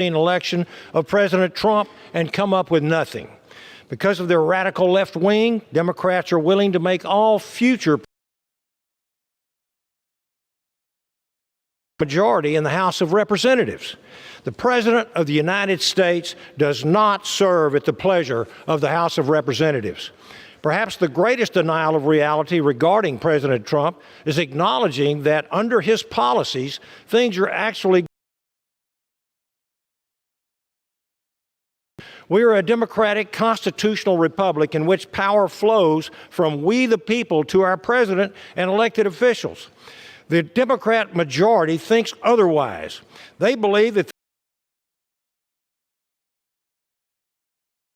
election of President Trump and come up with nothing. Because of their radical left wing, Democrats are willing to make all future majority in the House of Representatives. The President of the United States does not serve at the pleasure of the House of Representatives. Perhaps the greatest denial of reality regarding President Trump is acknowledging that under his policies, things are actually. We are a democratic constitutional republic in which power flows from we the people to our president and elected officials. The Democrat majority thinks otherwise. They believe that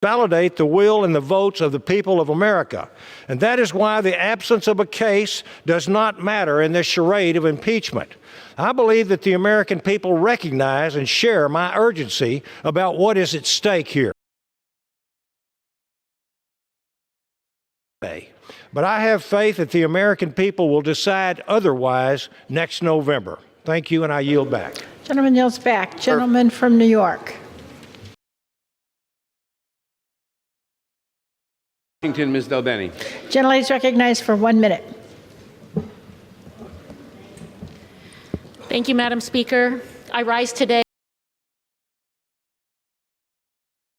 validate the will and the votes of the people of America. And that is why the absence of a case does not matter in this charade of impeachment. I believe that the American people recognize and share my urgency about what is at stake here. But I have faith that the American people will decide otherwise next November. Thank you, and I yield back. Gentleman yields back. Gentleman from New York. Washington, Ms. Delbeni. Gentlelady is recognized for 1 minute. Thank you, Madam Speaker. I rise today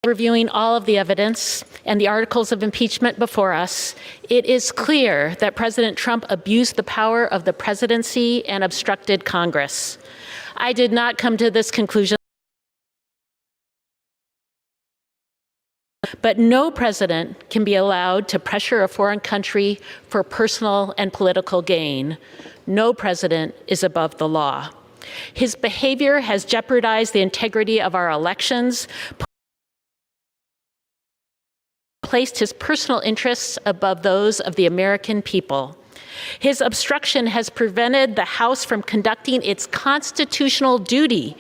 reviewing all of the evidence and the articles of impeachment before us. It is clear that President Trump abused the power of the presidency and obstructed Congress. I did not come to this conclusion, but no president can be allowed to pressure a foreign country for personal and political gain. No president is above the law. His behavior has jeopardized the integrity of our elections, placed his personal interests above those of the American people. His obstruction has prevented the House from conducting its constitutional duty.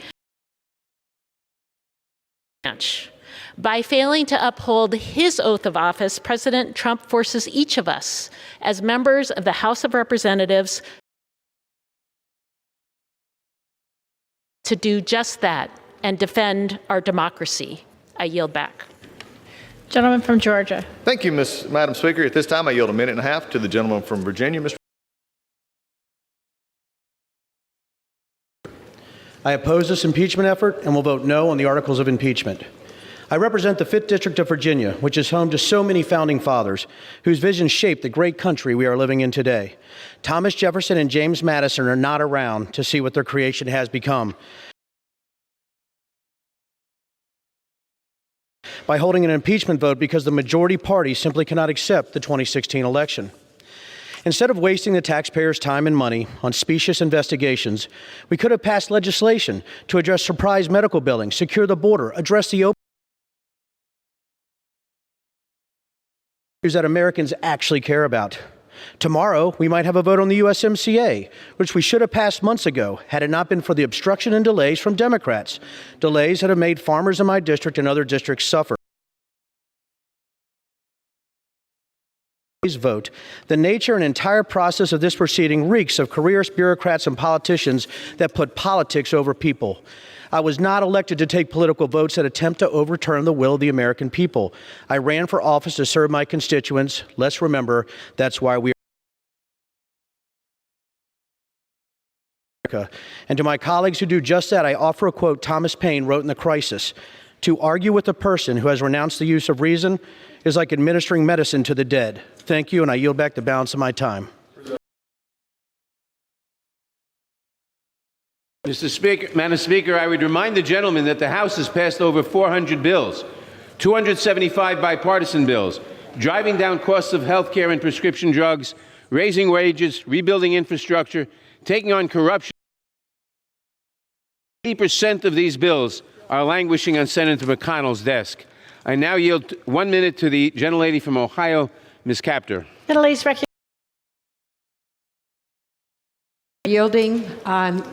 By failing to uphold his oath of office, President Trump forces each of us, as members of the House of Representatives, to do just that and defend our democracy. I yield back. Gentleman from Georgia. Thank you, Madam Speaker. At this time, I yield 1.5 minutes to the gentleman from Virginia. Mr. I oppose this impeachment effort and will vote no on the articles of impeachment. I represent the 5th District of Virginia, which is home to so many founding fathers whose visions shaped the great country we are living in today. Thomas Jefferson and James Madison are not around to see what their creation has become. By holding an impeachment vote because the majority party simply cannot accept the 2016 election. Instead of wasting the taxpayers' time and money on specious investigations, we could have passed legislation to address surprise medical billing, secure the border, address the issues that Americans actually care about. Tomorrow, we might have a vote on the USMCA, which we should have passed months ago had it not been for the obstruction and delays from Democrats, delays that have made farmers in my district and other districts suffer. Vote. The nature and entire process of this proceeding reeks of careerist bureaucrats and politicians that put politics over people. I was not elected to take political votes that attempt to overturn the will of the American people. I ran for office to serve my constituents. Let's remember, that's why we are. And to my colleagues who do just that, I offer a quote Thomas Paine wrote in The Crisis. To argue with a person who has renounced the use of reason is like administering medicine to the dead. Thank you, and I yield back the balance of my time. Mr. Speaker, Madam Speaker, I would remind the gentleman that the House has passed over 400 bills, 275 bipartisan bills, driving down costs of health care and prescription drugs, raising wages, rebuilding infrastructure, taking on corruption. 80% of these bills are languishing on Senator McConnell's desk. I now yield 1 minute to the gentlelady from Ohio, Ms. Capter. Yielding,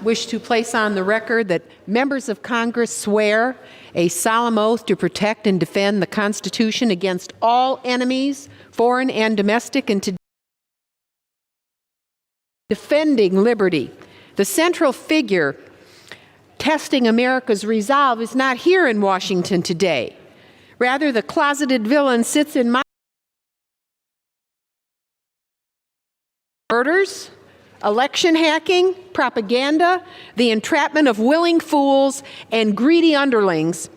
wish to place on the record that members of Congress swear a solemn oath to protect and defend the Constitution against all enemies, foreign and domestic, and to defending liberty. The central figure testing America's resolve is not here in Washington today. Rather, the closeted villain sits in my murders, election hacking, propaganda, the entrapment of willing fools and greedy underlings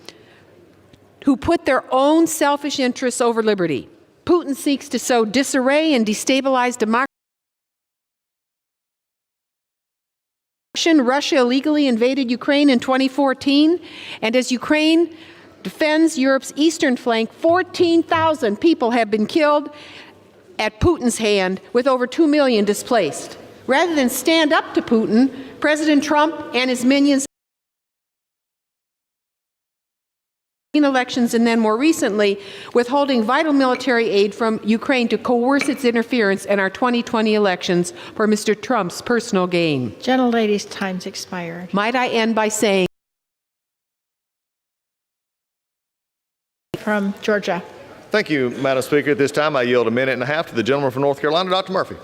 who put their own selfish interests over liberty. Putin seeks to sow disarray and destabilize democracy. Russia illegally invaded Ukraine in 2014, and as Ukraine defends Europe's eastern flank, 14,000 people have been killed at Putin's hand, with over 2 million displaced. Rather than stand up to Putin, President Trump and his minions elections, and then more recently withholding vital military aid from Ukraine to coerce its interference in our 2020 elections for Mr. Trump's personal gain. Gentlelady's time's expired. Might I end by saying, From Georgia. Thank you, Madam Speaker. At this time, I yield a minute and a half to the gentleman from North Carolina, Dr. Murphy.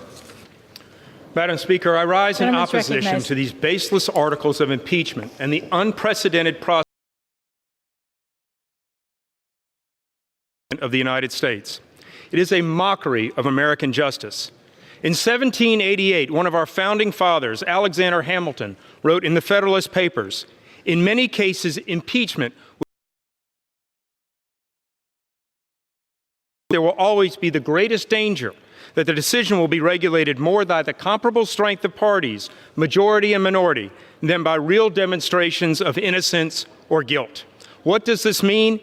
Madam Speaker, I rise in Gentleman's opposition recognized. to these baseless articles of impeachment and the unprecedented process of the United States. It is a mockery of American justice. In 1788, one of our founding fathers, Alexander Hamilton, wrote in the Federalist Papers, "In many cases, impeachment there will always be the greatest danger that the decision will be regulated more by the comparable strength of parties, majority and minority, than by real demonstrations of innocence or guilt." What does this mean?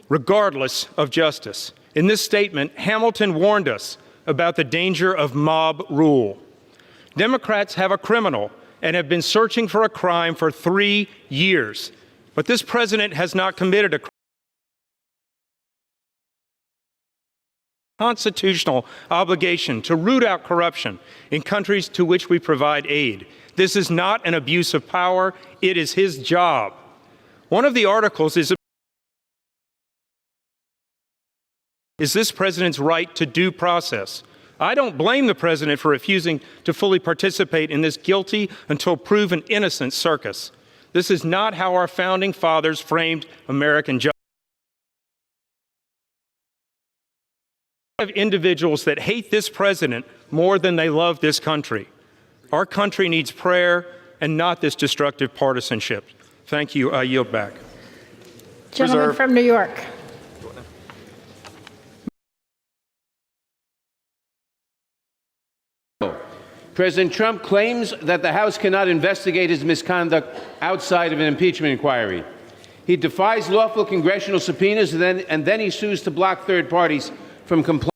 Regardless of justice. In this statement, Hamilton warned us about the danger of mob rule. Democrats have a criminal and have been searching for a crime for 3 years. But this president has not committed a constitutional obligation to root out corruption in countries to which we provide aid. This is not an abuse of power. It is his job. One of the articles is this president's right to due process? I don't blame the president for refusing to fully participate in this guilty until proven innocent circus. This is not how our founding fathers framed American justice. We have individuals that hate this president more than they love this country. Our country needs prayer and not this destructive partisanship. Thank you. I yield back. Gentleman Reserve. from New York. President Trump claims that the House cannot investigate his misconduct outside of an impeachment inquiry. He defies lawful congressional subpoenas and then he sues to block third parties from complying.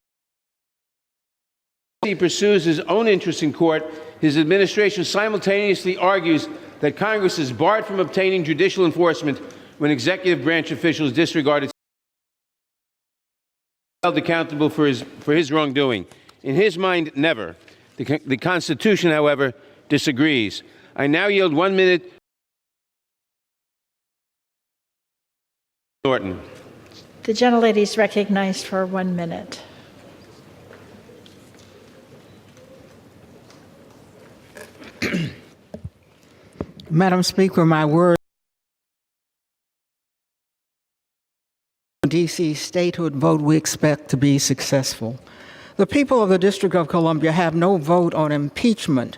He pursues his own interests in court. His administration simultaneously argues that Congress is barred from obtaining judicial enforcement when executive branch officials disregard its held accountable for his wrongdoing. In his mind, never. The Constitution, however, disagrees. I now yield 1 minute. Norton. The gentlelady is recognized for 1 minute. Madam Speaker, my word D.C. statehood vote we expect to be successful. The people of the District of Columbia have no vote on impeachment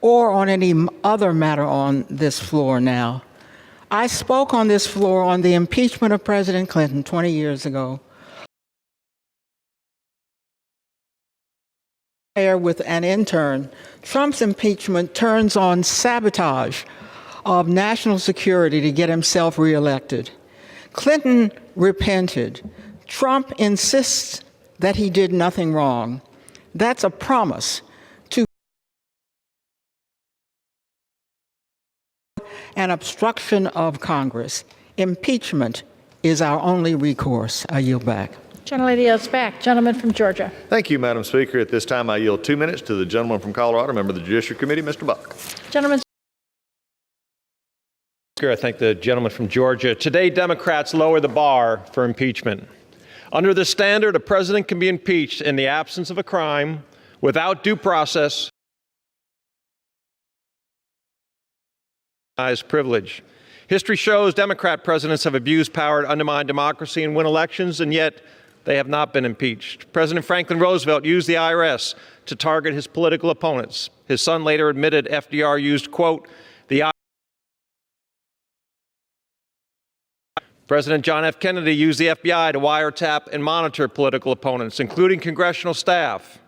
or on any other matter on this floor now. I spoke on this floor on the impeachment of President Clinton 20 years ago. With an intern, Trump's impeachment turns on sabotage of national security to get himself reelected. Clinton repented. Trump insists that he did nothing wrong. That's a promise to an obstruction of Congress. Impeachment is our only recourse. I yield back. Gentlelady yields back. Gentleman from Georgia. Thank you, Madam Speaker. At this time, I yield 2 minutes to the gentleman from Colorado, member of the Judiciary Committee, Mr. Buck. Gentleman. I thank the gentleman from Georgia. Today, Democrats lower the bar for impeachment. Under the standard, a president can be impeached in the absence of a crime, without due process, privilege. History shows Democrat presidents have abused power to undermine democracy and win elections, and yet they have not been impeached. President Franklin Roosevelt used the IRS to target his political opponents. His son later admitted FDR used, quote, the IRS. President John F. Kennedy used the FBI to wiretap and monitor political opponents, including congressional staff.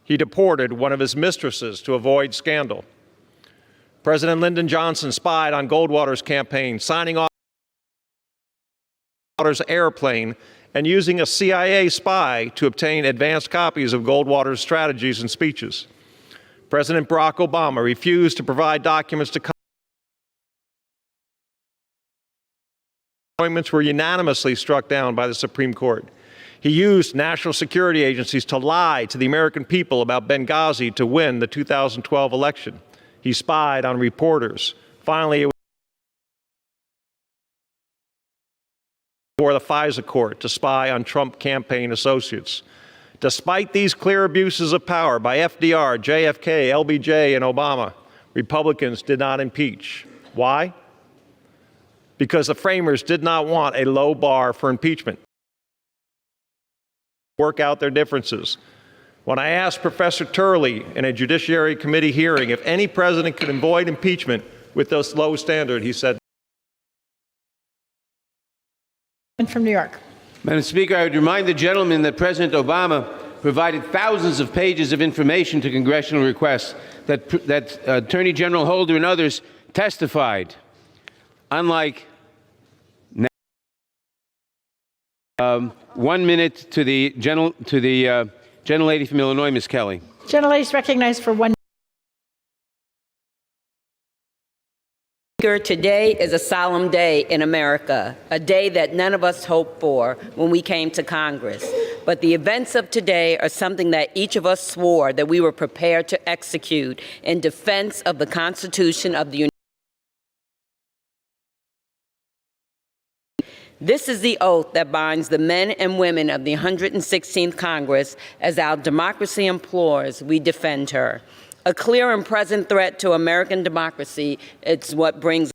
He deported one of his mistresses to avoid scandal. President Lyndon Johnson spied on Goldwater's campaign, signing off Goldwater's airplane and using a CIA spy to obtain advanced copies of Goldwater's strategies and speeches. President Barack Obama refused to provide documents to appointments were unanimously struck down by the Supreme Court. He used national security agencies to lie to the American people about Benghazi to win the 2012 election. He spied on reporters. Finally, it was before the FISA court to spy on Trump campaign associates. Despite these clear abuses of power by FDR, JFK, LBJ, and Obama, Republicans did not impeach. Why? Because the framers did not want a low bar for impeachment. Work out their differences. When I asked Professor Turley in a Judiciary Committee hearing if any president could avoid impeachment with this low standard, he said, From New York. Madam Speaker, I would remind the gentleman that President Obama provided thousands of pages of information to congressional requests that Attorney General Holder and others testified. Unlike 1 minute to the gentlelady from Illinois, Ms. Kelly. Gentlelady is recognized for 1 minute. Today is a solemn day in America, a day that none of us hoped for when we came to Congress. But the events of today are something that each of us swore that we were prepared to execute in defense of the Constitution of the United States. This is the oath that binds the men and women of the 116th Congress. As our democracy implores, we defend her. A clear and present threat to American democracy, it's what brings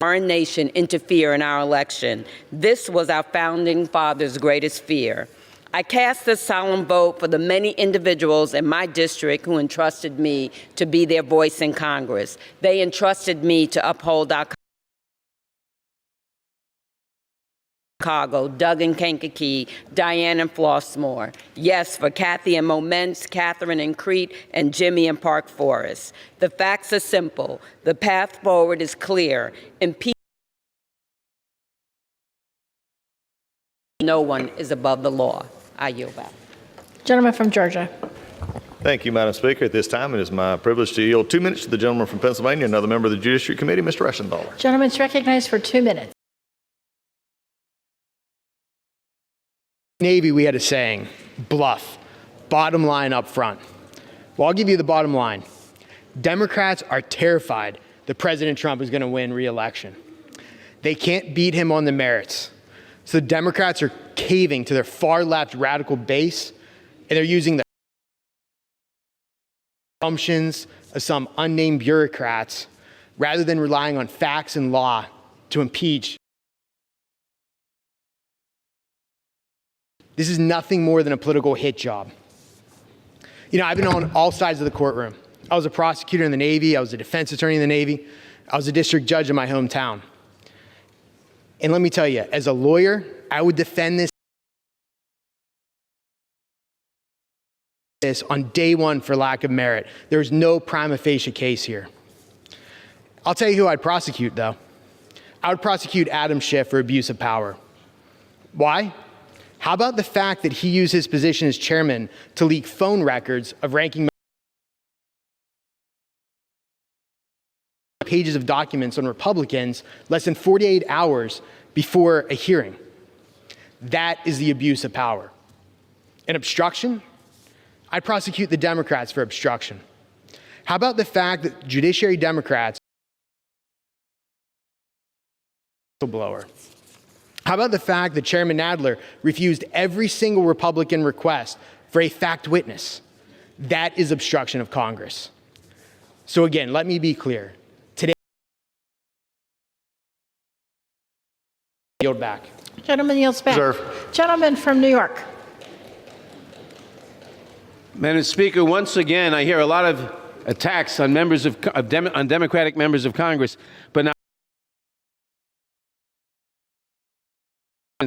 our foreign nation interfere in our election. This was our founding fathers' greatest fear. I cast this solemn vote for the many individuals in my district who entrusted me to be their voice in Congress. They entrusted me to uphold our Chicago, Doug and Kankakee, Diane and Flossmoor. Yes, for Kathy and Moments, Catherine and Crete, and Jimmy and Park Forest. The facts are simple. The path forward is clear. No one is above the law. I yield back. Gentleman from Georgia. Thank you, Madam Speaker. At this time, it is my privilege to yield 2 minutes to the gentleman from Pennsylvania, another member of the Judiciary Committee, Mr. Eschenthaler. Gentleman is recognized for 2 minutes. Navy, we had a saying, bluff, bottom line up front. Well, I'll give you the bottom line. Democrats are terrified that President Trump is going to win re-election. They can't beat him on the merits. So the Democrats are caving to their far-left radical base, and they're using the assumptions of some unnamed bureaucrats rather than relying on facts and law to impeach. This is nothing more than a political hit job. You know, I've been on all sides of the courtroom. I was a prosecutor in the Navy. I was a defense attorney in the Navy. I was a district judge in my hometown. And let me tell you, as a lawyer, I would defend this on day one for lack of merit. There's no prima facie case here. I'll tell you who I'd prosecute, though. I would prosecute Adam Schiff for abuse of power. Why? How about the fact that he used his position as chairman to leak phone records of ranking pages of documents on Republicans less than 48 hours before a hearing? That is the abuse of power. And obstruction? I'd prosecute the Democrats for obstruction. How about the fact that Judiciary Democrats whistleblower? How about the fact that Chairman Nadler refused every single Republican request for a fact witness? That is obstruction of Congress. So again, let me be clear. Today, yield back. Gentleman yields back. Reserve. Gentleman from New York. Madam Speaker, once again, I hear a lot of attacks on members on Democratic members of Congress, but now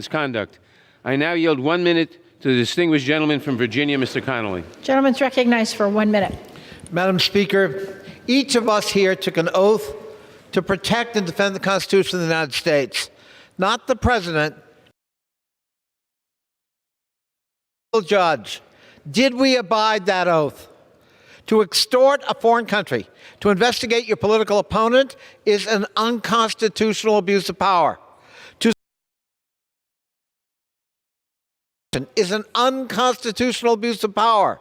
conduct. I now yield 1 minute to the distinguished gentleman from Virginia, Mr. Connolly. Gentleman's recognized for 1 minute. Madam Speaker, each of us here took an oath to protect and defend the Constitution of the United States, not the President. Judge, did we abide that oath? To extort a foreign country, to investigate your political opponent is an unconstitutional abuse of power. Is an unconstitutional abuse of power.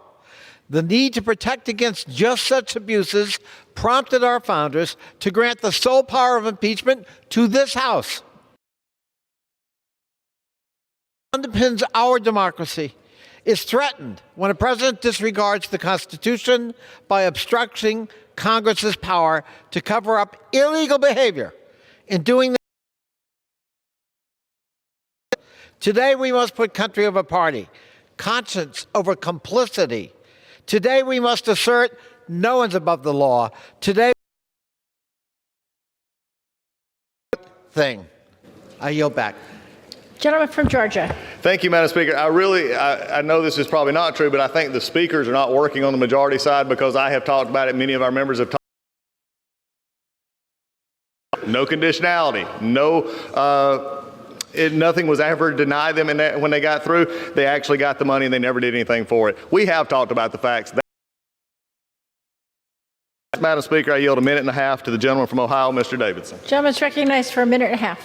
The need to protect against just such abuses prompted our founders to grant the sole power of impeachment to this House. Underpins our democracy is threatened when a president disregards the Constitution by obstructing Congress's power to cover up illegal behavior. In doing that, today we must put country over party, conscience over complicity. Today we must assert no one's above the law. Today, I yield back. Gentleman from Georgia. Thank you, Madam Speaker. I know this is probably not true, but I think the speakers are not working on the majority side because I have talked about it. Many of our members have talked. No conditionality, nothing was ever denied them when they got through. They actually got the money and they never did anything for it. We have talked about the facts. Madam Speaker, I yield 1.5 minutes to the gentleman from Ohio, Mr. Davidson. Gentleman's recognized for 1.5 minutes.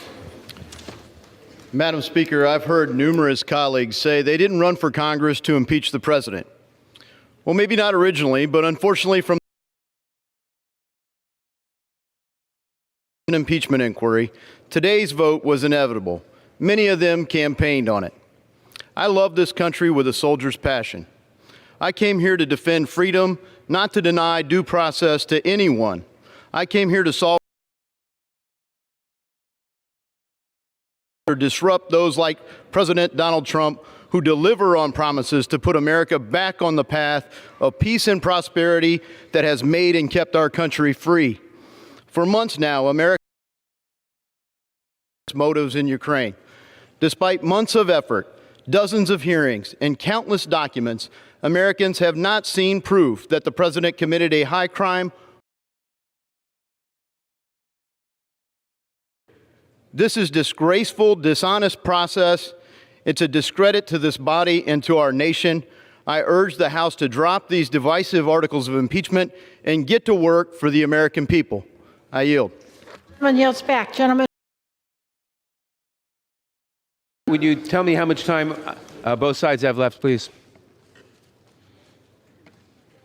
Madam Speaker, I've heard numerous colleagues say they didn't run for Congress to impeach the president. Well, maybe not originally, but unfortunately from an impeachment inquiry, today's vote was inevitable. Many of them campaigned on it. I love this country with a soldier's passion. I came here to defend freedom, not to deny due process to anyone. I came here to solve or disrupt those like President Donald Trump who deliver on promises to put America back on the path of peace and prosperity that has made and kept our country free. For months now, America's motives in Ukraine. Despite months of effort, dozens of hearings, and countless documents, Americans have not seen proof that the president committed a high crime. This is disgraceful, dishonest process. It's a discredit to this body and to our nation. I urge the House to drop these divisive articles of impeachment and get to work for the American people. I yield. Gentleman yields back. Gentleman. Would you tell me how much time both sides have left, please?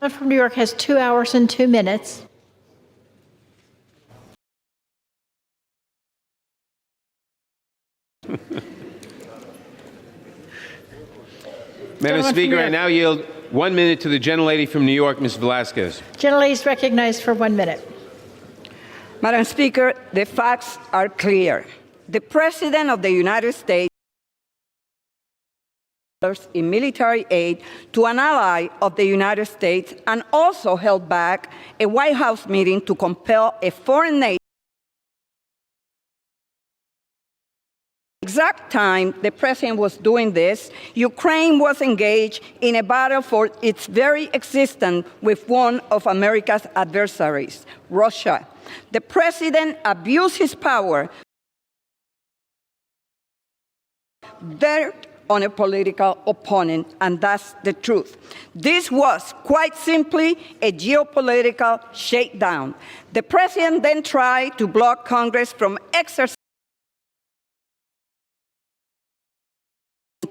Gentleman from New York has 2 hours and 2 minutes. Madam Speaker, I now yield 1 minute to the gentlelady from New York, Ms. Velasquez. Gentlelady is recognized for 1 minute. Madam Speaker, the facts are clear. The President of the United States in military aid to an ally of the United States and also held back a White House meeting to compel a foreign nation. Exact time the president was doing this, Ukraine was engaged in a battle for its very existence with one of America's adversaries, Russia. The president abused his power there on a political opponent, and that's the truth. This was quite simply a geopolitical shakedown. The president then tried to block Congress from exercising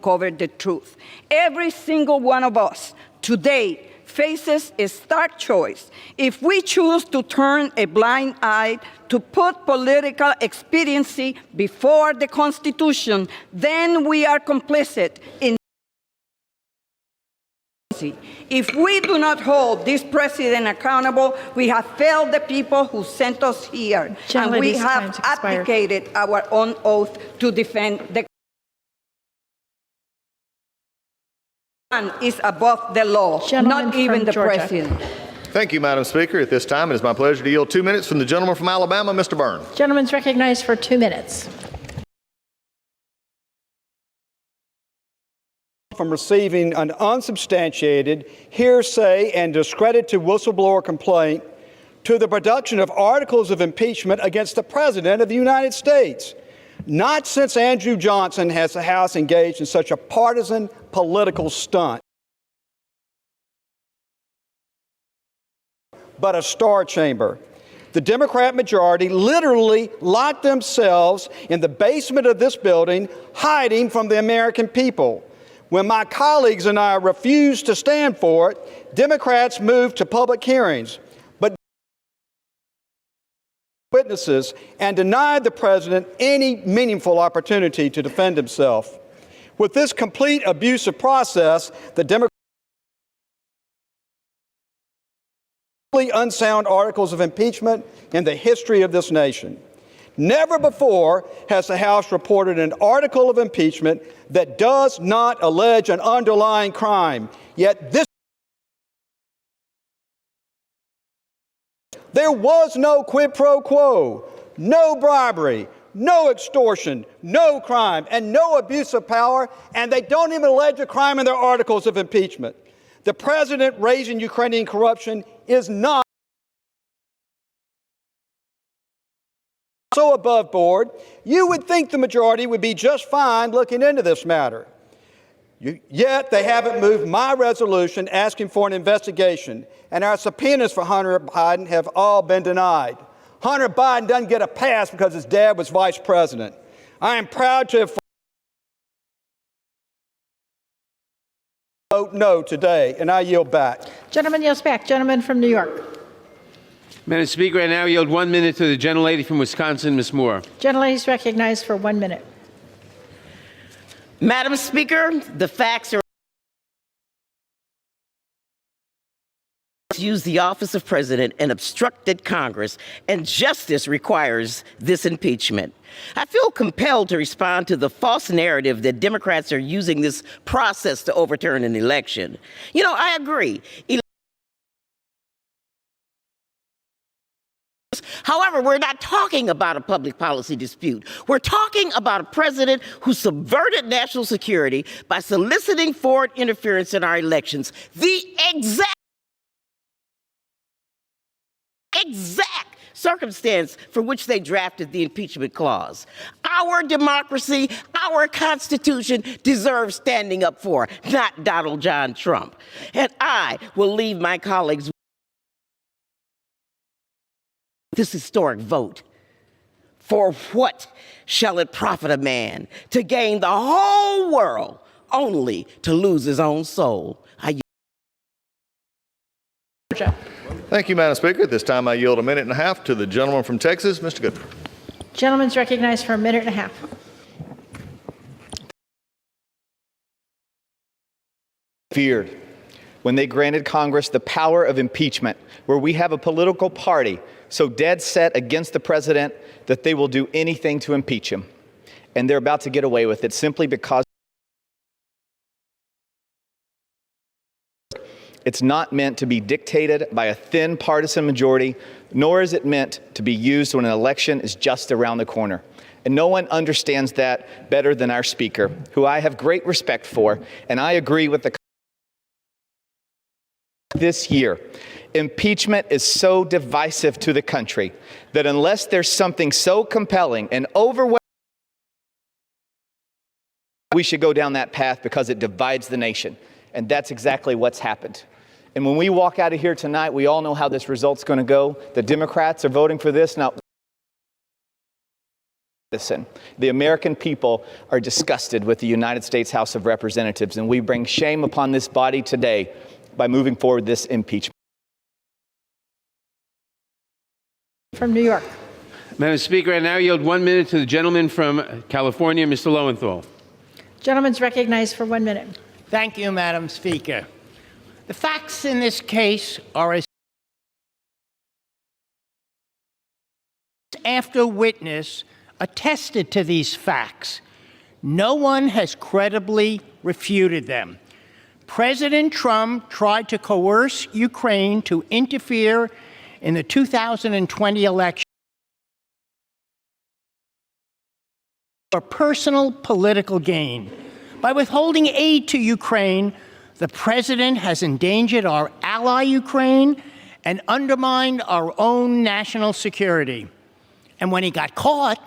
cover the truth. Every single one of us today faces a stark choice. If we choose to turn a blind eye to put political expediency before the Constitution, then we are complicit in democracy. If we do not hold this president accountable, we have failed the people who sent us here, and we have abdicated our own oath to defend the is above the law, not even the president. Thank you, Madam Speaker. At this time, it is my pleasure to yield 2 minutes from the gentleman from Alabama, Mr. Byrne. Gentleman's recognized for 2 minutes. From receiving an unsubstantiated, hearsay, and discredited whistleblower complaint to the production of articles of impeachment against the President of the United States. Not since Andrew Johnson has the House engaged in such a partisan political stunt, but a star chamber. The Democrat majority literally locked themselves in the basement of this building, hiding from the American people. When my colleagues and I refused to stand for it, Democrats moved to public hearings, but witnesses and denied the president any meaningful opportunity to defend himself. With this complete abusive process, the Democrats unsound articles of impeachment in the history of this nation. Never before has the House reported an article of impeachment that does not allege an underlying crime. Yet there was no quid pro quo, no bribery, no extortion, no crime, and no abuse of power, and they don't even allege a crime in their articles of impeachment. The president raising Ukrainian corruption is not so above board. You would think the majority would be just fine looking into this matter. Yet they haven't moved my resolution asking for an investigation, and our subpoenas for Hunter Biden have all been denied. Hunter Biden doesn't get a pass because his dad was vice president. I am proud to have vote no today, and I yield back. Gentleman yields back. Gentleman from New York. Madam Speaker, I now yield 1 minute to the gentlelady from Wisconsin, Ms. Moore. Gentlelady is recognized for 1 minute. Madam Speaker, the facts are used the office of president and obstructed Congress, and justice requires this impeachment. I feel compelled to respond to the false narrative that Democrats are using this process to overturn an election. You know, I agree. However, we're not talking about a public policy dispute. We're talking about a president who subverted national security by soliciting foreign interference in our elections. The exact circumstance for which they drafted the impeachment clause. Our democracy, our Constitution deserves standing up for, not Donald John Trump. And I will leave my colleagues with this historic vote. For what shall it profit a man to gain the whole world only to lose his own soul? Thank you, Madam Speaker. At this time, I yield 1.5 minutes to the gentleman from Texas, Mr. Goodman. Gentleman's recognized for 1.5 minutes. Feared when they granted Congress the power of impeachment, where we have a political party so dead set against the president that they will do anything to impeach him. And they're about to get away with it simply because it's not meant to be dictated by a thin partisan majority, nor is it meant to be used when an election is just around the corner. And no one understands that better than our Speaker, who I have great respect for, and I agree with the this year. Impeachment is so divisive to the country that unless there's something so compelling and overwhelming, we should go down that path because it divides the nation. And that's exactly what's happened. And when we walk out of here tonight, we all know how this result's going to go. The Democrats are voting for this. Now, listen, the American people are disgusted with the United States House of Representatives, and we bring shame upon this body today by moving forward this impeachment. From New York. Madam Speaker, I now yield 1 minute to the gentleman from California, Mr. Lowenthal. Gentleman's recognized for 1 minute. Thank you, Madam Speaker. The facts in this case are as after witness attested to these facts. No one has credibly refuted them. President Trump tried to coerce Ukraine to interfere in the 2020 election for personal political gain. By withholding aid to Ukraine, the president has endangered our ally Ukraine and undermined our own national security. And when he got caught,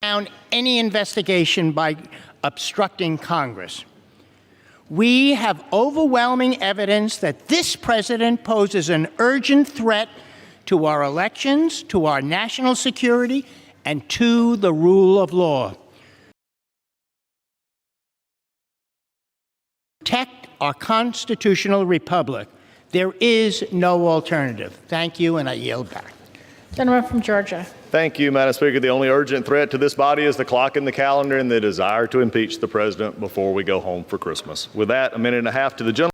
down any investigation by obstructing Congress. We have overwhelming evidence that this president poses an urgent threat to our elections, to our national security, and to the rule of law. Protect our constitutional republic. There is no alternative. Thank you, and I yield back. Gentleman from Georgia. Thank you, Madam Speaker. The only urgent threat to this body is the clock in the calendar and the desire to impeach the president before we go home for Christmas. With that, a minute and a half to the gentleman.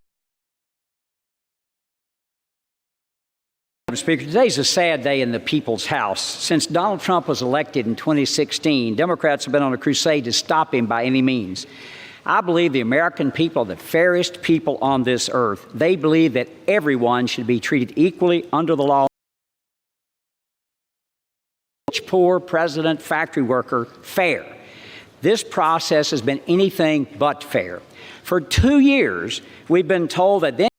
Madam Speaker, today is a sad day in the People's House. Since Donald Trump was elected in 2016, Democrats have been on a crusade to stop him by any means. I believe the American people are the fairest people on this earth. They believe that everyone should be treated equally under the law. Rich, poor, president, factory worker, fair. This process has been anything but fair. For 2 years, we've been told that then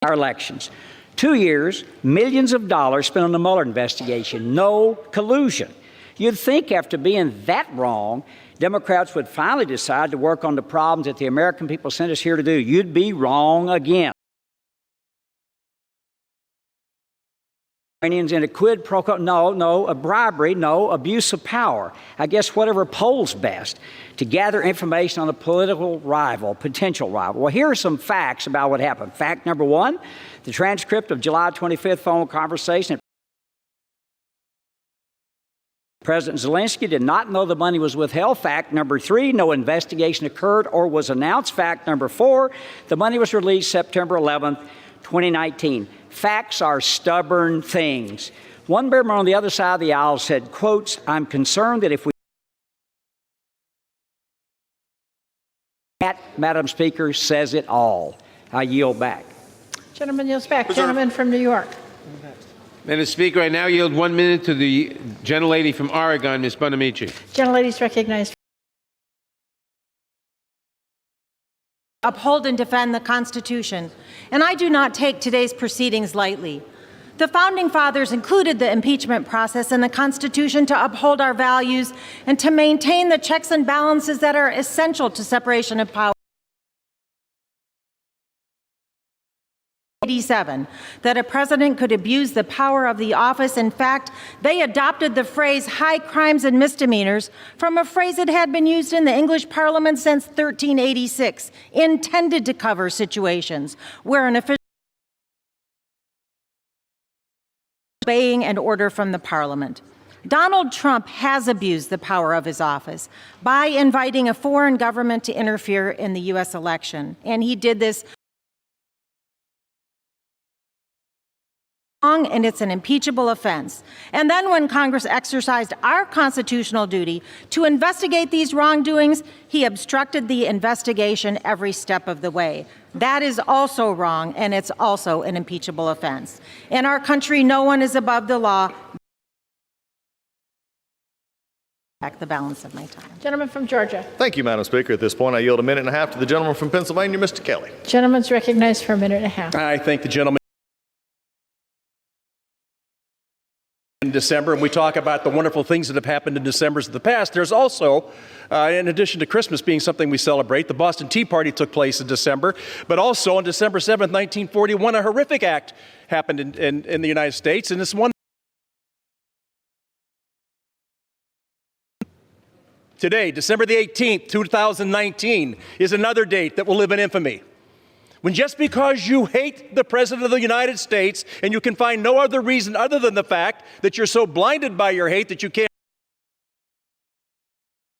our elections. 2 years, millions of dollars spent on the Mueller investigation, no collusion. You'd think after being that wrong, Democrats would finally decide to work on the problems that the American people sent us here to do. You'd be wrong again. In a quid pro quo, no, a bribery, no, abuse of power. I guess whatever polls best to gather information on a political rival, potential rival. Well, here are some facts about what happened. Fact number one, the transcript of July 25th phone conversation. President Zelensky did not know the money was withheld. Fact number three, no investigation occurred or was announced. Fact number four, the money was released September 11th, 2019. Facts are stubborn things. One member on the other side of the aisle said, quotes, I'm concerned that if we that, Madam Speaker, says it all. I yield back. Gentleman yields back. Gentleman from New York. Madam Speaker, I now yield 1 minute to the gentlelady from Oregon, Ms. Bonamici. Gentlelady is recognized. Uphold and defend the Constitution, and I do not take today's proceedings lightly. The Founding Fathers included the impeachment process in the Constitution to uphold our values and to maintain the checks and balances that are essential to separation of power. 87, that a president could abuse the power of the office. In fact, they adopted the phrase high crimes and misdemeanors from a phrase that had been used in the English Parliament since 1386, intended to cover situations where an official obeying an order from the Parliament. Donald Trump has abused the power of his office by inviting a foreign government to interfere in the U.S. election, and he did this and it's an impeachable offense. And then when Congress exercised our constitutional duty to investigate these wrongdoings, he obstructed the investigation every step of the way. That is also wrong, and it's also an impeachable offense. In our country, no one is above the law. Back the balance of my time. Gentleman from Georgia. Thank you, Madam Speaker. At this point, I yield a minute and a half to the gentleman from Pennsylvania, Mr. Kelly. Gentleman's recognized for a minute and a half. I thank the gentleman. In December, and we talk about the wonderful things that have happened in Decembers of the past. There's also, in addition to Christmas being something we celebrate, the Boston Tea Party took place in December, but also on December 7th, 1941, a horrific act happened in the United States, and it's one. Today, December the 18th, 2019, is another date that will live in infamy. When just because you hate the President of the United States and you can find no other reason other than the fact that you're so blinded by your hate that you can't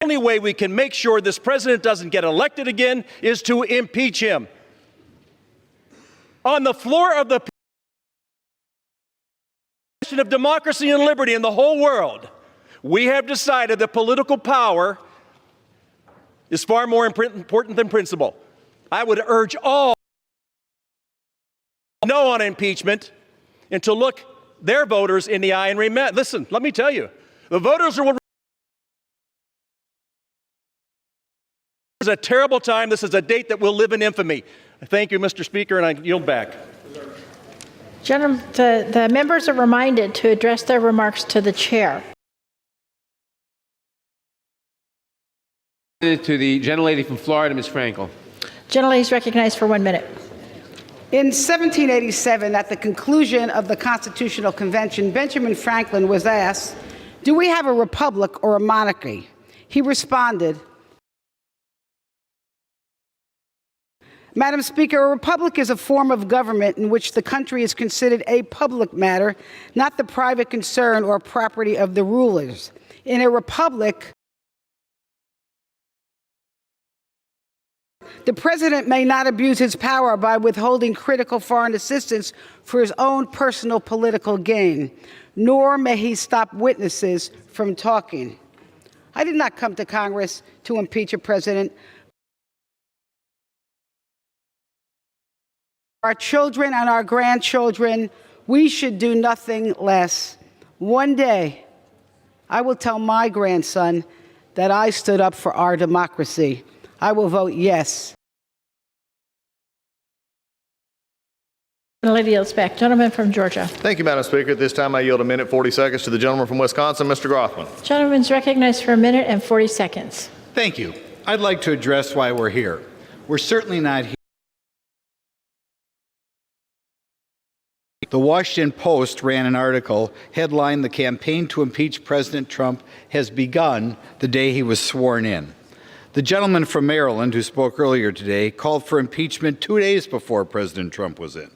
The only way we can make sure this president doesn't get elected again is to impeach him. On the floor of the of democracy and liberty in the whole world, we have decided that political power is far more important than principle. I would urge all no on impeachment and to look their voters in the eye and remember, listen, let me tell you, the voters will. This is a terrible time. This is a date that will live in infamy. Thank you, Mr. Speaker, and I yield back. Gentlemen, the members are reminded to address their remarks to the chair. To the gentlelady from Florida, Ms. Frankel. Gentlelady is recognized for 1 minute. In 1787, at the conclusion of the Constitutional Convention, Benjamin Franklin was asked, "Do we have a republic or a monarchy?" He responded, "Madam Speaker, a republic is a form of government in which the country is considered a public matter, not the private concern or property of the rulers. In a republic, the president may not abuse his power by withholding critical foreign assistance for his own personal political gain, nor may he stop witnesses from talking." I did not come to Congress to impeach a president. Our children and our grandchildren, we should do nothing less. One day, I will tell my grandson that I stood up for our democracy. I will vote yes. The lady yields back. Gentleman from Georgia. Thank you, Madam Speaker. At this time, I yield a minute 40 seconds to the gentleman from Wisconsin, Mr. Grothman. Gentleman's recognized for 1 minute and 40 seconds. Thank you. I'd like to address why we're here. We're certainly not here. The Washington Post ran an article headlined, "The campaign to impeach President Trump has begun the day he was sworn in." The gentleman from Maryland who spoke earlier today called for impeachment 2 days before President Trump was in.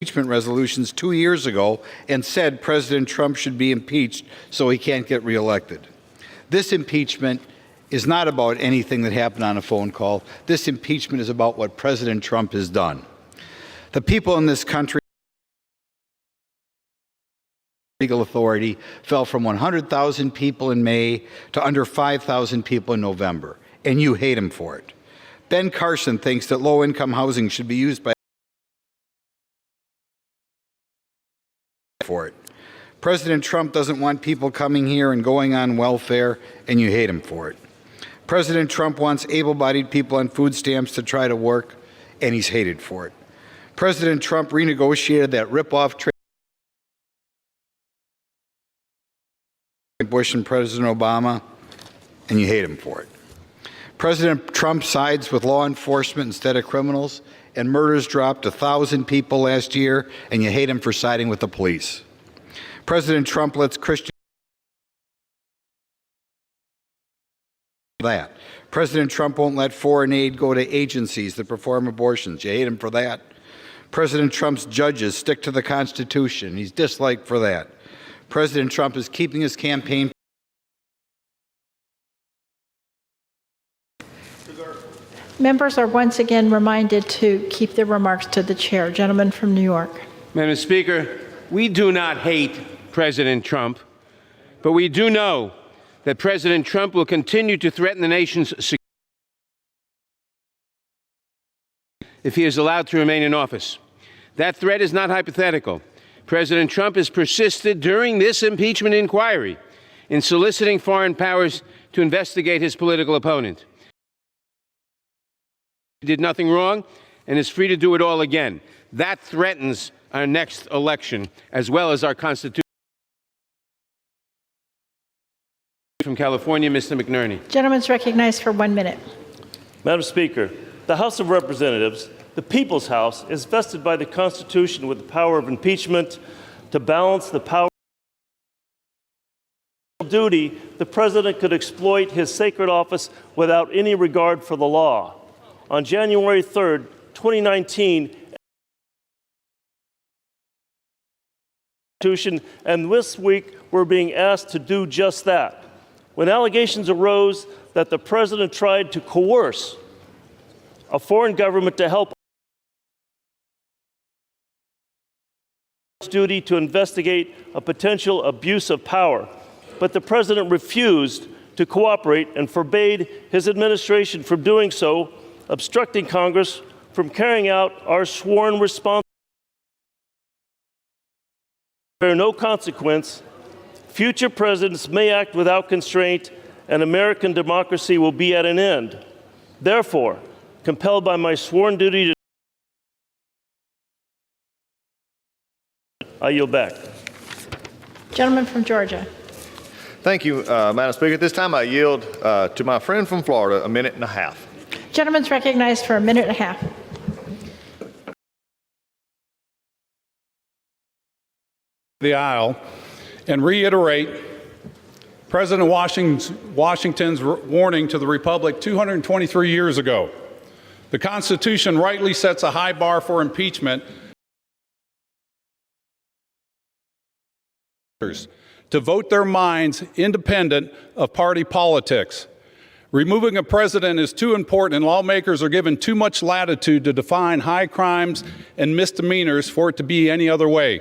Impeachment resolutions 2 years ago and said President Trump should be impeached so he can't get reelected. This impeachment is not about anything that happened on a phone call. This impeachment is about what President Trump has done. The people in this country, legal authority, fell from 100,000 people in May to under 5,000 people in November, and you hate him for it. Ben Carson thinks that low-income housing should be used by for it. President Trump doesn't want people coming here and going on welfare, and you hate him for it. President Trump wants able-bodied people on food stamps to try to work, and he's hated for it. President Trump renegotiated that rip-off trade Bush and President Obama, and you hate him for it. President Trump sides with law enforcement instead of criminals, and murders dropped 1,000 people last year, and you hate him for siding with the police. President Trump lets Christians that. President Trump won't let foreign aid go to agencies that perform abortions. You hate him for that. President Trump's judges stick to the Constitution. He's disliked for that. President Trump is keeping his campaign. Members are once again reminded to keep their remarks to the chair. Gentleman from New York. Madam Speaker, we do not hate President Trump, but we do know that President Trump will continue to threaten the nation's security if he is allowed to remain in office. That threat is not hypothetical. President Trump has persisted during this impeachment inquiry in soliciting foreign powers to investigate his political opponent. He did nothing wrong and is free to do it all again. That threatens our next election as well as our Constitution. From California, Mr. McNerney. Gentleman's recognized for 1 minute. Madam Speaker, the House of Representatives, the People's House, is vested by the Constitution with the power of impeachment to balance the power of duty. The President could exploit his sacred office without any regard for the law. On January 3rd, 2019, and this week were being asked to do just that. When allegations arose that the president tried to coerce a foreign government to help its duty to investigate a potential abuse of power, but the president refused to cooperate and forbade his administration from doing so, obstructing Congress from carrying out our sworn responsibility. Bear no consequence, future presidents may act without constraint, and American democracy will be at an end. Therefore, compelled by my sworn duty to I yield back. Gentleman from Georgia. Thank you, Madam Speaker. At this time, I yield to my friend from Florida a minute and a half. Gentleman's recognized for a minute and a half. The aisle and reiterate President Washington's warning to the Republic 223 years ago. The Constitution rightly sets a high bar for impeachment to vote their minds independent of party politics. Removing a president is too important, and lawmakers are given too much latitude to define high crimes and misdemeanors for it to be any other way.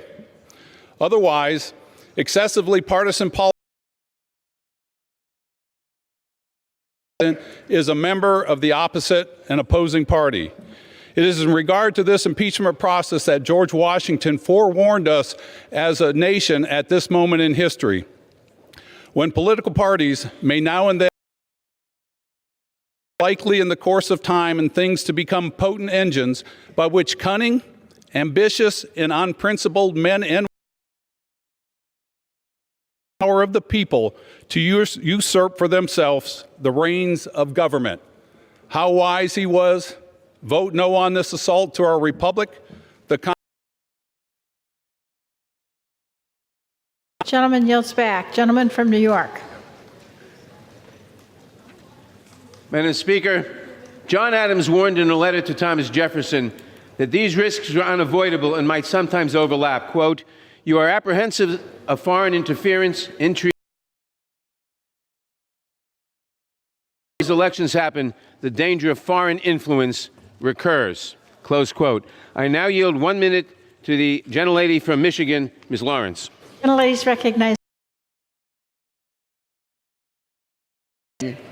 Otherwise, excessively partisan politics is a member of the opposite and opposing party. It is in regard to this impeachment process that George Washington forewarned us as a nation at this moment in history, when political parties may now and then, likely in the course of time and things, to become potent engines by which cunning, ambitious, and unprincipled men and power of the people to usurp for themselves the reins of government. How wise he was. Vote no on this assault to our republic. Gentleman yields back. Gentleman from New York. Madam Speaker, John Adams warned in a letter to Thomas Jefferson that these risks were unavoidable and might sometimes overlap. Quote, "You are apprehensive of foreign interference, intrigue. These elections happen, the danger of foreign influence recurs." Close quote. I now yield 1 minute to the gentlelady from Michigan, Ms. Lawrence. Gentlelady's recognized.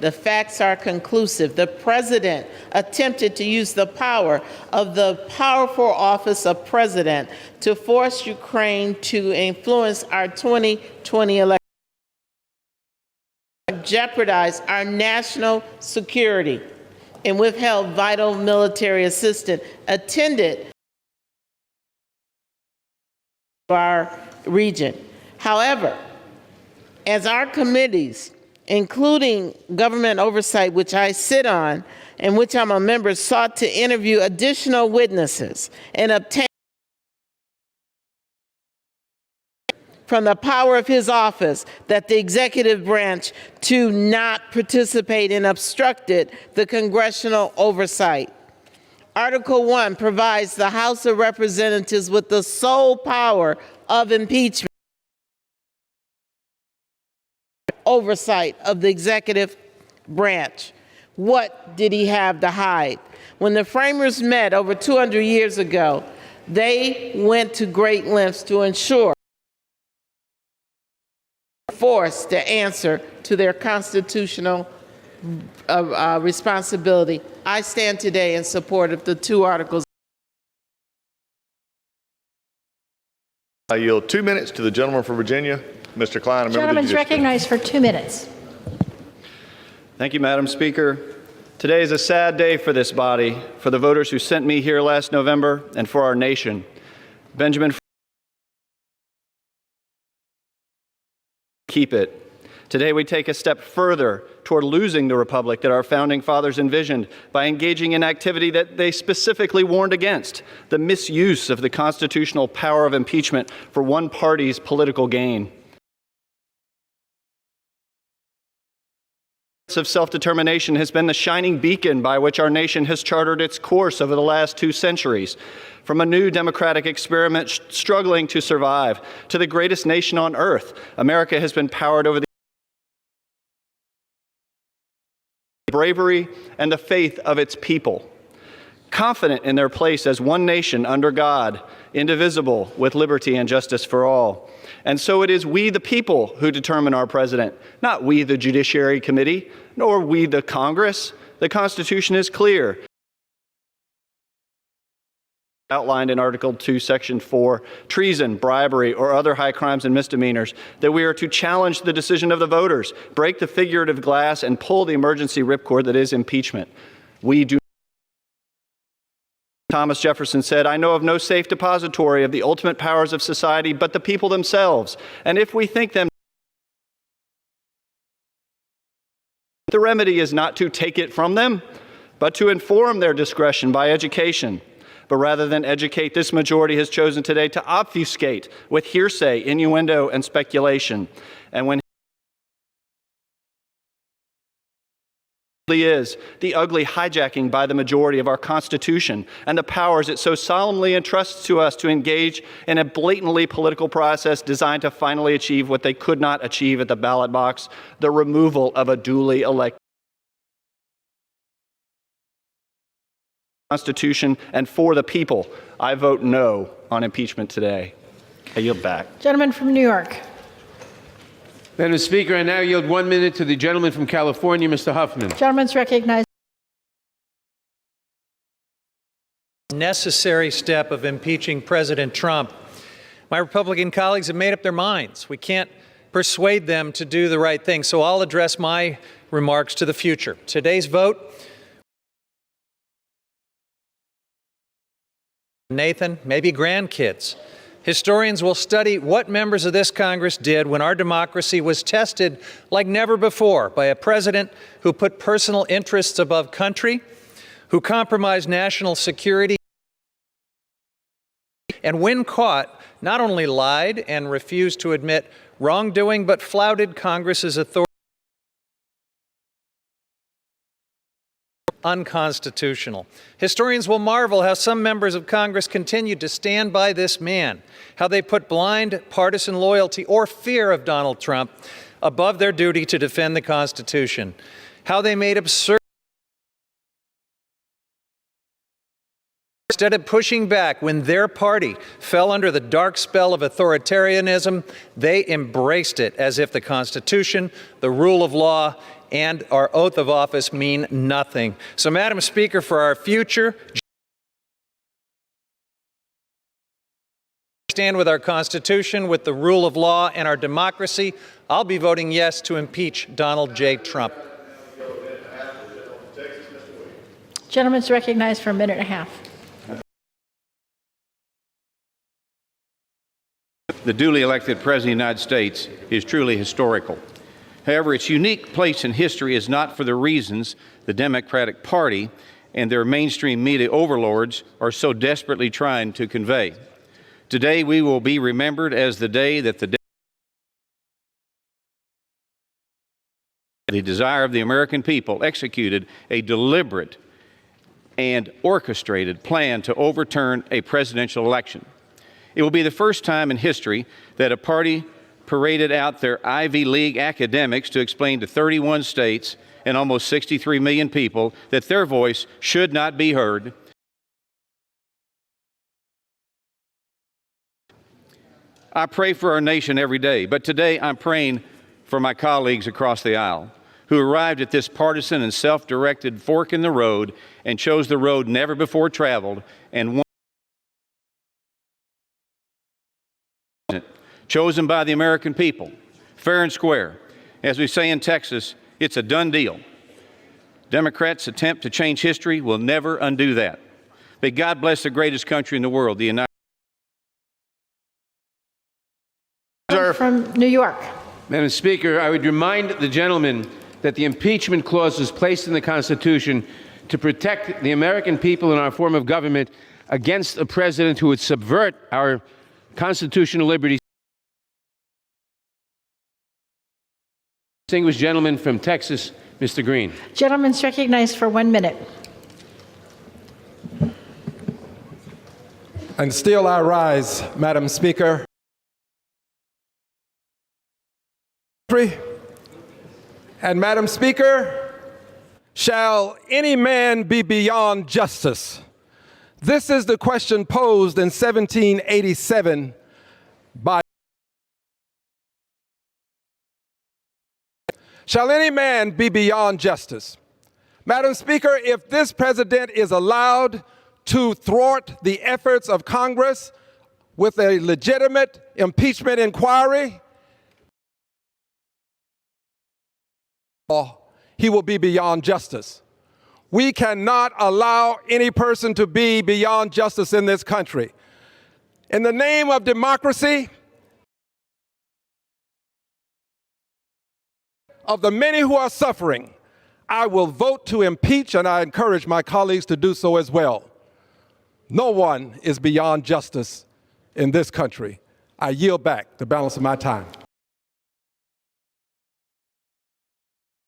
The facts are conclusive. The president attempted to use the power of the powerful office of president to force Ukraine to influence our 2020 election, jeopardize our national security, and withheld vital military assistance attended our region. However, as our committees, including government oversight, which I sit on and which I'm a member, sought to interview additional witnesses and obtain from the power of his office that the executive branch to not participate in obstructed the congressional oversight. Article 1 provides the House of Representatives with the sole power of impeachment, oversight of the executive branch. What did he have to hide? When the framers met over 200 years ago, they went to great lengths to ensure forced to answer to their constitutional responsibility. I stand today in support of the two articles. I yield 2 minutes to the gentleman from Virginia, Mr. Klein. Gentleman's recognized for 2 minutes. Thank you, Madam Speaker. Today is a sad day for this body, for the voters who sent me here last November, and for our nation. Benjamin, keep it. Today we take a step further toward losing the republic that our founding fathers envisioned by engaging in activity that they specifically warned against, the misuse of the constitutional power of impeachment for one party's political gain. of self-determination has been the shining beacon by which our nation has chartered its course over the last 2 centuries. From a new democratic experiment struggling to survive to the greatest nation on earth, America has been powered over the bravery and the faith of its people, confident in their place as one nation under God, indivisible, with liberty and justice for all. And so it is we, the people, who determine our president, not we, the Judiciary Committee, nor we, the Congress. The Constitution is clear, outlined in Article 2, Section 4, treason, bribery, or other high crimes and misdemeanors, that we are to challenge the decision of the voters, break the figurative glass, and pull the emergency ripcord that is impeachment. We do. Thomas Jefferson said, "I know of no safe depository of the ultimate powers of society but the people themselves. And if we think them, the remedy is not to take it from them, but to inform their discretion by education. But rather than educate, this majority has chosen today to obfuscate with hearsay, innuendo, and speculation. And when is the ugly hijacking by the majority of our Constitution and the powers it so solemnly entrusts to us to engage in a blatantly political process designed to finally achieve what they could not achieve at the ballot box, the removal of a duly elected Constitution and for the people. I vote no on impeachment today." I yield back. Gentleman from New York. Madam Speaker, I now yield 1 minute to the gentleman from California, Mr. Huffman. Gentleman's recognized. Necessary step of impeaching President Trump. My Republican colleagues have made up their minds. We can't persuade them to do the right thing, so I'll address my remarks to the future. Today's vote, Nathan, maybe grandkids. Historians will study what members of this Congress did when our democracy was tested like never before by a president who put personal interests above country, who compromised national security, and when caught, not only lied and refused to admit wrongdoing, but flouted Congress's authority. Unconstitutional. Historians will marvel how some members of Congress continued to stand by this man, how they put blind partisan loyalty or fear of Donald Trump above their duty to defend the Constitution, how they made absurd. Instead of pushing back when their party fell under the dark spell of authoritarianism, they embraced it as if the Constitution, the rule of law, and our oath of office mean nothing. So, Madam Speaker, for our future, stand with our Constitution, with the rule of law and our democracy, I'll be voting yes to impeach Donald J. Trump. Gentleman's recognized for a minute and a half. The duly elected President of the United States is truly historical. However, its unique place in history is not for the reasons the Democratic Party and their mainstream media overlords are so desperately trying to convey. Today, we will be remembered as the day that the desire of the American people executed a deliberate and orchestrated plan to overturn a presidential election. It will be the first time in history that a party paraded out their Ivy League academics to explain to 31 states and almost 63 million people that their voice should not be heard. I pray for our nation every day, but today I'm praying for my colleagues across the aisle who arrived at this partisan and self-directed fork in the road and chose the road never before traveled and won. Chosen by the American people, fair and square. As we say in Texas, it's a done deal. Democrats' attempt to change history will never undo that. May God bless the greatest country in the world, the United States. From New York. Madam Speaker, I would remind the gentleman that the impeachment clause was placed in the Constitution to protect the American people and our form of government against a president who would subvert our constitutional liberties. Distinguished gentleman from Texas, Mr. Green. Gentleman's recognized for 1 minute. And still I rise, Madam Speaker. And Madam Speaker, shall any man be beyond justice? This is the question posed in 1787 by Shall any man be beyond justice? Madam Speaker, if this president is allowed to thwart the efforts of Congress with a legitimate impeachment inquiry, he will be beyond justice. We cannot allow any person to be beyond justice in this country. In the name of democracy, of the many who are suffering, I will vote to impeach, and I encourage my colleagues to do so as well. No one is beyond justice in this country. I yield back the balance of my time.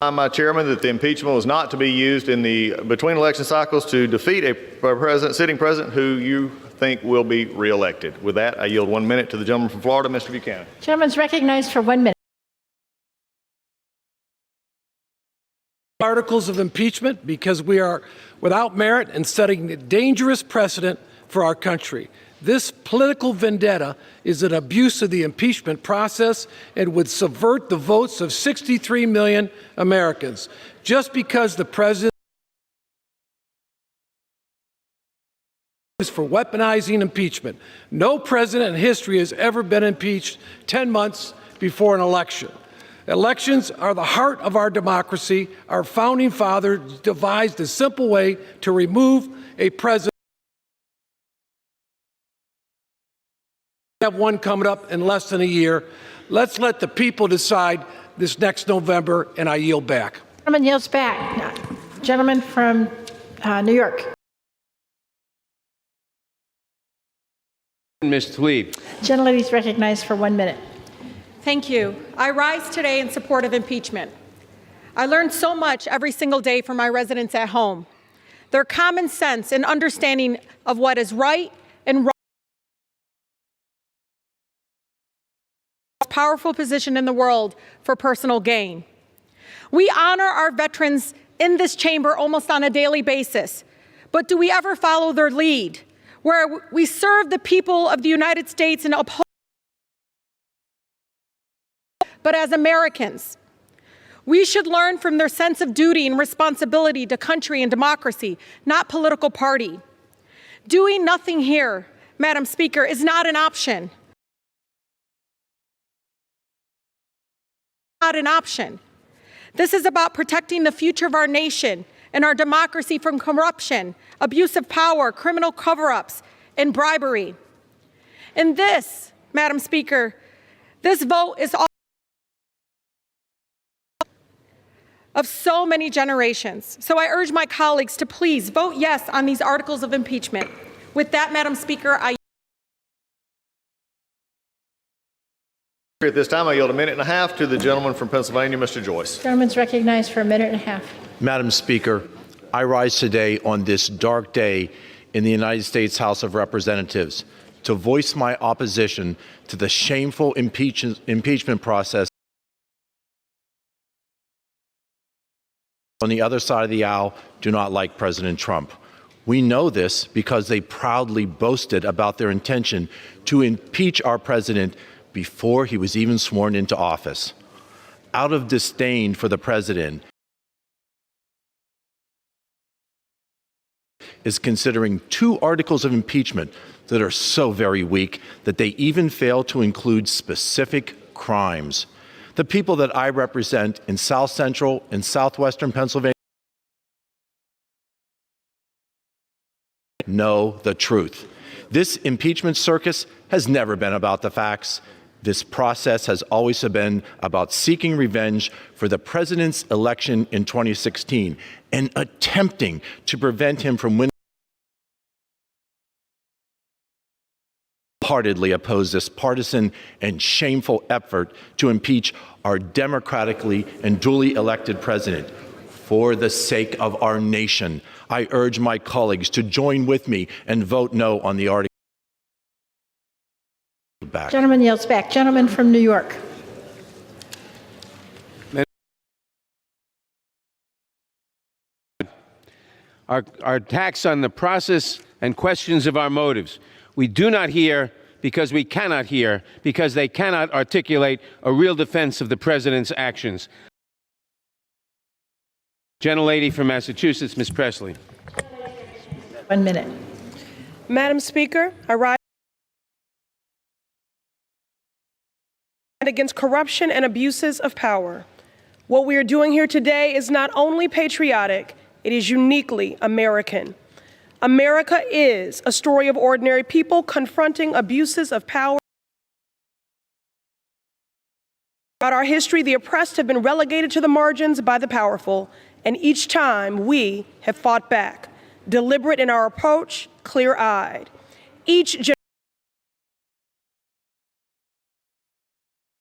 I'm Chairman that the impeachment was not to be used in the between election cycles to defeat a sitting president who you think will be reelected. With that, I yield 1 minute to the gentleman from Florida, Mr. Buchanan. Gentleman's recognized for 1 minute. Articles of impeachment because we are without merit and setting a dangerous precedent for our country. This political vendetta is an abuse of the impeachment process and would subvert the votes of 63 million Americans. Just because the president is for weaponizing impeachment. No president in history has ever been impeached 10 months before an election. Elections are the heart of our democracy. Our founding fathers devised a simple way to remove a president. We have one coming up in less than a year. Let's let the people decide this next November, and I yield back. Gentleman yields back. Gentleman from New York. Ms. Tlaib. Gentlelady is recognized for 1 minute. Thank you. I rise today in support of impeachment. I learn so much every single day from my residents at home. Their common sense and understanding of what is right and wrong. Powerful position in the world for personal gain. We honor our veterans in this chamber almost on a daily basis, but do we ever follow their lead, where we serve the people of the United States and uphold? But as Americans, we should learn from their sense of duty and responsibility to country and democracy, not political party. Doing nothing here, Madam Speaker, is not an option. Not an option. This is about protecting the future of our nation and our democracy from corruption, abuse of power, criminal cover-ups, and bribery. And this, Madam Speaker, this vote is all of so many generations. So I urge my colleagues to please vote yes on these articles of impeachment. With that, Madam Speaker, At this time, I yield 1.5 minutes to the gentleman from Pennsylvania, Mr. Joyce. Gentleman's recognized for 1.5 minutes. Madam Speaker, I rise today on this dark day in the United States House of Representatives to voice my opposition to the shameful impeachment process on the other side of the aisle do not like President Trump. We know this because they proudly boasted about their intention to impeach our president before he was even sworn into office. Out of disdain for the president, is considering 2 articles of impeachment that are so very weak that they even fail to include specific crimes. The people that I represent in South Central and Southwestern Pennsylvania know the truth. This impeachment circus has never been about the facts. This process has always been about seeking revenge for the president's election in 2016 and attempting to prevent him from winning. Heartedly oppose this partisan and shameful effort to impeach our democratically and duly elected president. for the sake of our nation. I urge my colleagues to join with me and vote no on the article. Back. Gentleman yields back. Gentleman from New York. Our attacks on the process and questions of our motives. We do not hear because we cannot hear, because they cannot articulate a real defense of the president's actions. Gentlelady from Massachusetts, Ms. Presley. 1 minute. Madam Speaker, I rise against corruption and abuses of power. What we are doing here today is not only patriotic, it is uniquely American. America is a story of ordinary people confronting abuses of power. Throughout our history, the oppressed have been relegated to the margins by the powerful, and each time we have fought back, deliberate in our approach, clear-eyed. Each generation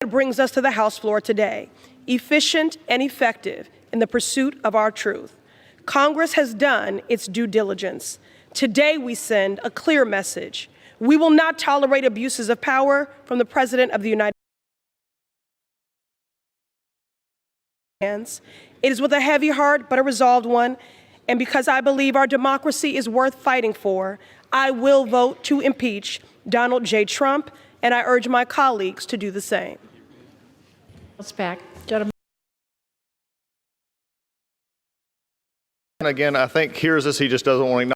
brings us to the House floor today, efficient and effective in the pursuit of our truth. Congress has done its due diligence. Today we send a clear message. We will not tolerate abuses of power from the President of the United States. It is with a heavy heart but a resolved one, and because I believe our democracy is worth fighting for, I will vote to impeach Donald J. Trump, and I urge my colleagues to do the same. Back. Gentleman. Again, I think hears us. He just doesn't want to acknowledge.